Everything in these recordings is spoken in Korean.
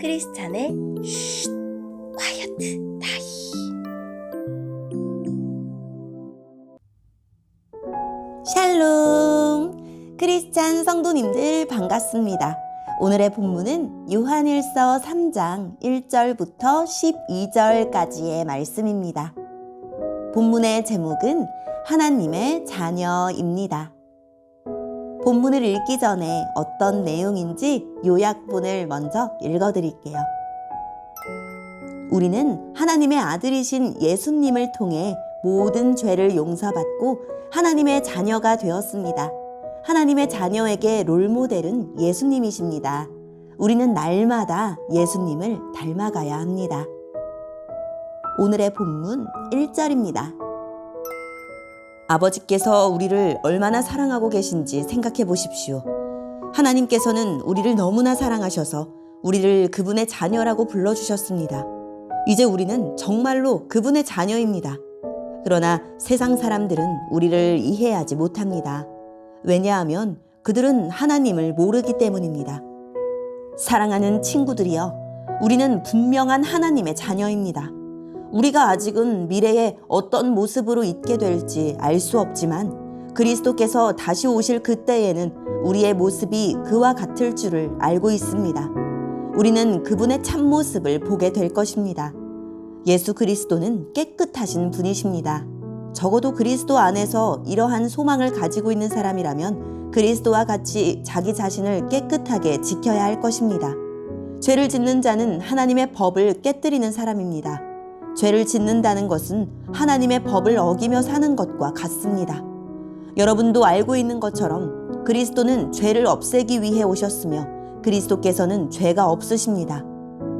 크리스찬의 쉿 콰이어트 타임. 샬롬 크리스찬 성도님들 반갑습니다. 오늘의 본문은 요한일서 3장 1절부터 12절까지의 말씀입니다. 본문의 제목은 하나님의 자녀입니다. 본문을 읽기 전에 어떤 내용인지 요약본을 먼저 읽어드릴게요. 우리는 하나님의 아들이신 예수님을 통해 모든 죄를 용서받고 하나님의 자녀가 되었습니다. 하나님의 자녀에게 롤모델은 예수님이십니다. 우리는 날마다 예수님을 닮아가야 합니다. 오늘의 본문 1절입니다. 아버지께서 우리를 얼마나 사랑하고 계신지 생각해 보십시오. 하나님께서는 우리를 너무나 사랑하셔서 우리를 그분의 자녀라고 불러주셨습니다. 이제 우리는 정말로 그분의 자녀입니다. 그러나 세상 사람들은 우리를 이해하지 못합니다. 왜냐하면 그들은 하나님을 모르기 때문입니다. 사랑하는 친구들이여, 우리는 분명한 하나님의 자녀입니다. 우리가 아직은 미래에 어떤 모습으로 있게 될지 알 수 없지만 그리스도께서 다시 오실 그때에는 우리의 모습이 그와 같을 줄을 알고 있습니다. 우리는 그분의 참모습을 보게 될 것입니다. 예수 그리스도는 깨끗하신 분이십니다. 적어도 그리스도 안에서 이러한 소망을 가지고 있는 사람이라면 그리스도와 같이 자기 자신을 깨끗하게 지켜야 할 것입니다. 죄를 짓는 자는 하나님의 법을 깨뜨리는 사람입니다. 죄를 짓는다는 것은 하나님의 법을 어기며 사는 것과 같습니다. 여러분도 알고 있는 것처럼 그리스도는 죄를 없애기 위해 오셨으며 그리스도께서는 죄가 없으십니다.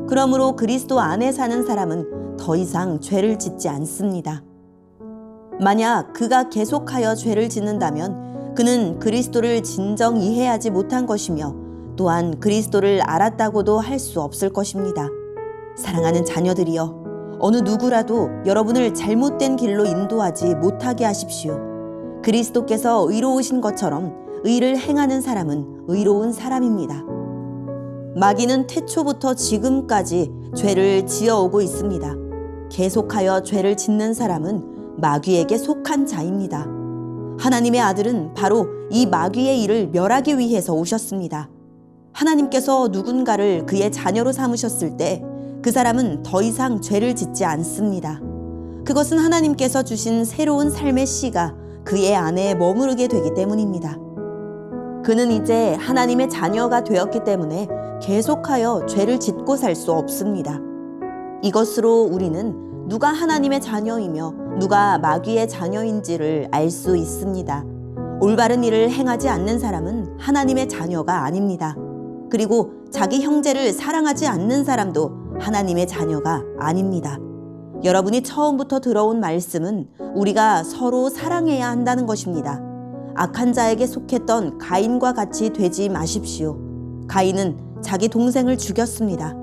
그러므로 그리스도 안에 사는 사람은 더 이상 죄를 짓지 않습니다. 만약 그가 계속하여 죄를 짓는다면 그는 그리스도를 진정 이해하지 못한 것이며 또한 그리스도를 알았다고도 할 수 없을 것입니다. 사랑하는 자녀들이여, 어느 누구라도 여러분을 잘못된 길로 인도하지 못하게 하십시오. 그리스도께서 의로우신 것처럼 의를 행하는 사람은 의로운 사람입니다. 마귀는 태초부터 지금까지 죄를 지어오고 있습니다. 계속하여 죄를 짓는 사람은 마귀에게 속한 자입니다. 하나님의 아들은 바로 이 마귀의 일을 멸하기 위해서 오셨습니다. 하나님께서 누군가를 그의 자녀로 삼으셨을 때 그 사람은 더 이상 죄를 짓지 않습니다. 그것은 하나님께서 주신 새로운 삶의 씨가 그의 안에 머무르게 되기 때문입니다. 그는 이제 하나님의 자녀가 되었기 때문에 계속하여 죄를 짓고 살 수 없습니다. 이것으로 우리는 누가 하나님의 자녀이며 누가 마귀의 자녀인지를 알 수 있습니다. 올바른 일을 행하지 않는 사람은 하나님의 자녀가 아닙니다. 그리고 자기 형제를 사랑하지 않는 사람도 하나님의 자녀가 아닙니다. 여러분이 처음부터 들어온 말씀은 우리가 서로 사랑해야 한다는 것입니다. 악한 자에게 속했던 가인과 같이 되지 마십시오. 가인은 자기 동생을 죽였습니다.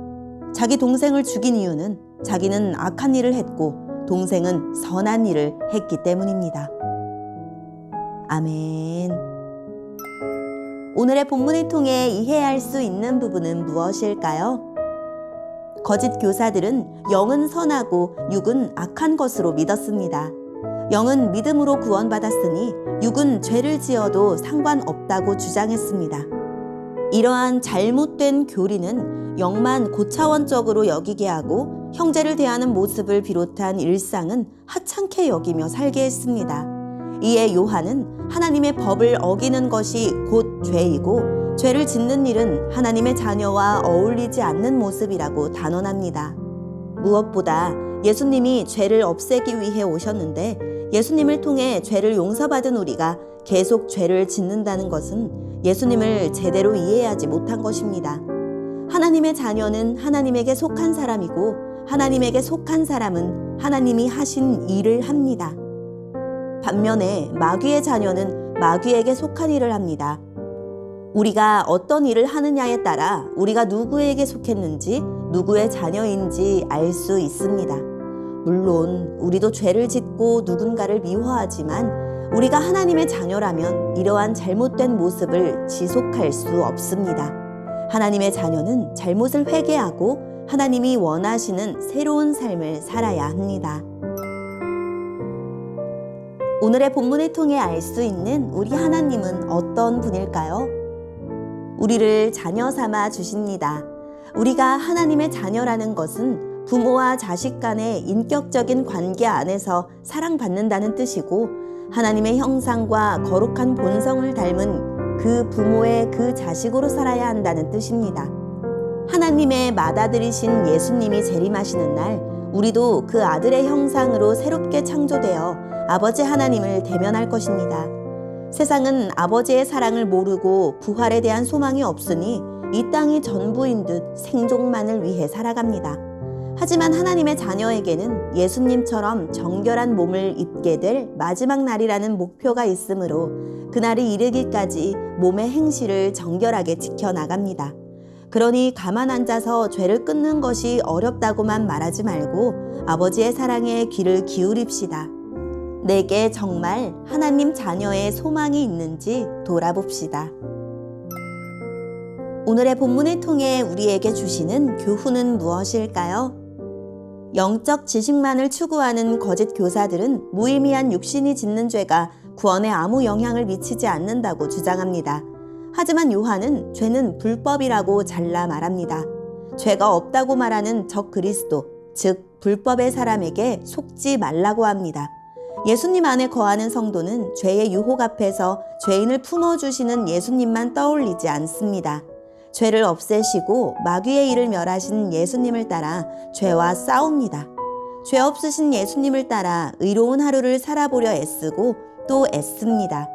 자기 동생을 죽인 이유는 자기는 악한 일을 했고 동생은 선한 일을 했기 때문입니다. 아멘. 오늘의 본문을 통해 이해할 수 있는 부분은 무엇일까요? 거짓 교사들은 영은 선하고 육은 악한 것으로 믿었습니다. 영은 믿음으로 구원받았으니 육은 죄를 지어도 상관없다고 주장했습니다. 이러한 잘못된 교리는 영만 고차원적으로 여기게 하고 형제를 대하는 모습을 비롯한 일상은 하찮게 여기며 살게 했습니다. 이에 요한은 하나님의 법을 어기는 것이 곧 죄이고 죄를 짓는 일은 하나님의 자녀와 어울리지 않는 모습이라고 단언합니다. 무엇보다 예수님이 죄를 없애기 위해 오셨는데 예수님을 통해 죄를 용서받은 우리가 계속 죄를 짓는다는 것은 예수님을 제대로 이해하지 못한 것입니다. 하나님의 자녀는 하나님에게 속한 사람이고 하나님에게 속한 사람은 하나님이 하신 일을 합니다. 반면에 마귀의 자녀는 마귀에게 속한 일을 합니다. 우리가 어떤 일을 하느냐에 따라 우리가 누구에게 속했는지 누구의 자녀인지 알 수 있습니다. 물론 우리도 죄를 짓고 누군가를 미워하지만 우리가 하나님의 자녀라면 이러한 잘못된 모습을 지속할 수 없습니다. 하나님의 자녀는 잘못을 회개하고 하나님이 원하시는 새로운 삶을 살아야 합니다. 오늘의 본문을 통해 알 수 있는 우리 하나님은 어떤 분일까요? 우리를 자녀 삼아 주십니다. 우리가 하나님의 자녀라는 것은 부모와 자식 간의 인격적인 관계 안에서 사랑받는다는 뜻이고, 하나님의 형상과 거룩한 본성을 닮은 그 부모의 그 자식으로 살아야 한다는 뜻입니다. 하나님의 맏아들이신 예수님이 재림하시는 날, 우리도 그 아들의 형상으로 새롭게 창조되어 아버지 하나님을 대면할 것입니다. 세상은 아버지의 사랑을 모르고 부활에 대한 소망이 없으니 이 땅이 전부인 듯 생존만을 위해 살아갑니다. 하지만 하나님의 자녀에게는 예수님처럼 정결한 몸을 입게 될 마지막 날이라는 목표가 있으므로 그날이 이르기까지 몸의 행실을 정결하게 지켜나갑니다. 그러니 가만 앉아서 죄를 끊는 것이 어렵다고만 말하지 말고 아버지의 사랑에 귀를 기울입시다. 내게 정말 하나님 자녀의 소망이 있는지 돌아봅시다. 오늘의 본문을 통해 우리에게 주시는 교훈은 무엇일까요? 영적 지식만을 추구하는 거짓 교사들은 무의미한 육신이 짓는 죄가 구원에 아무 영향을 미치지 않는다고 주장합니다. 하지만 요한은 죄는 불법이라고 잘라 말합니다. 죄가 없다고 말하는 적 그리스도, 즉 불법의 사람에게 속지 말라고 합니다. 예수님 안에 거하는 성도는 죄의 유혹 앞에서 죄인을 품어주시는 예수님만 떠올리지 않습니다. 죄를 없애시고 마귀의 일을 멸하신 예수님을 따라 죄와 싸웁니다. 죄 없으신 예수님을 따라 의로운 하루를 살아보려 애쓰고 또 애씁니다.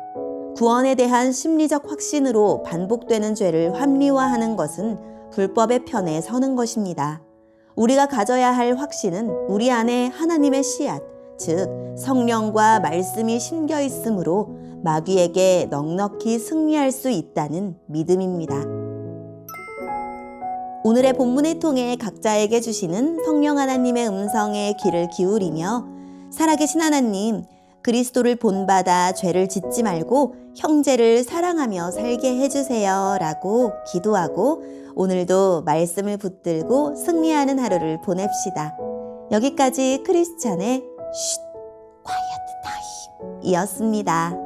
구원에 대한 심리적 확신으로 반복되는 죄를 합리화하는 것은 불법의 편에 서는 것입니다. 우리가 가져야 할 확신은 우리 안에 하나님의 씨앗, 즉 성령과 말씀이 심겨 있으므로 마귀에게 넉넉히 승리할 수 있다는 믿음입니다. 오늘의 본문을 통해 각자에게 주시는 성령 하나님의 음성에 귀를 기울이며 살아계신 하나님, 그리스도를 본받아 죄를 짓지 말고 형제를 사랑하며 살게 해주세요 라고 기도하고 오늘도 말씀을 붙들고 승리하는 하루를 보냅시다. 여기까지 크리스찬의 쉿, 콰이어트 타임 이었습니다.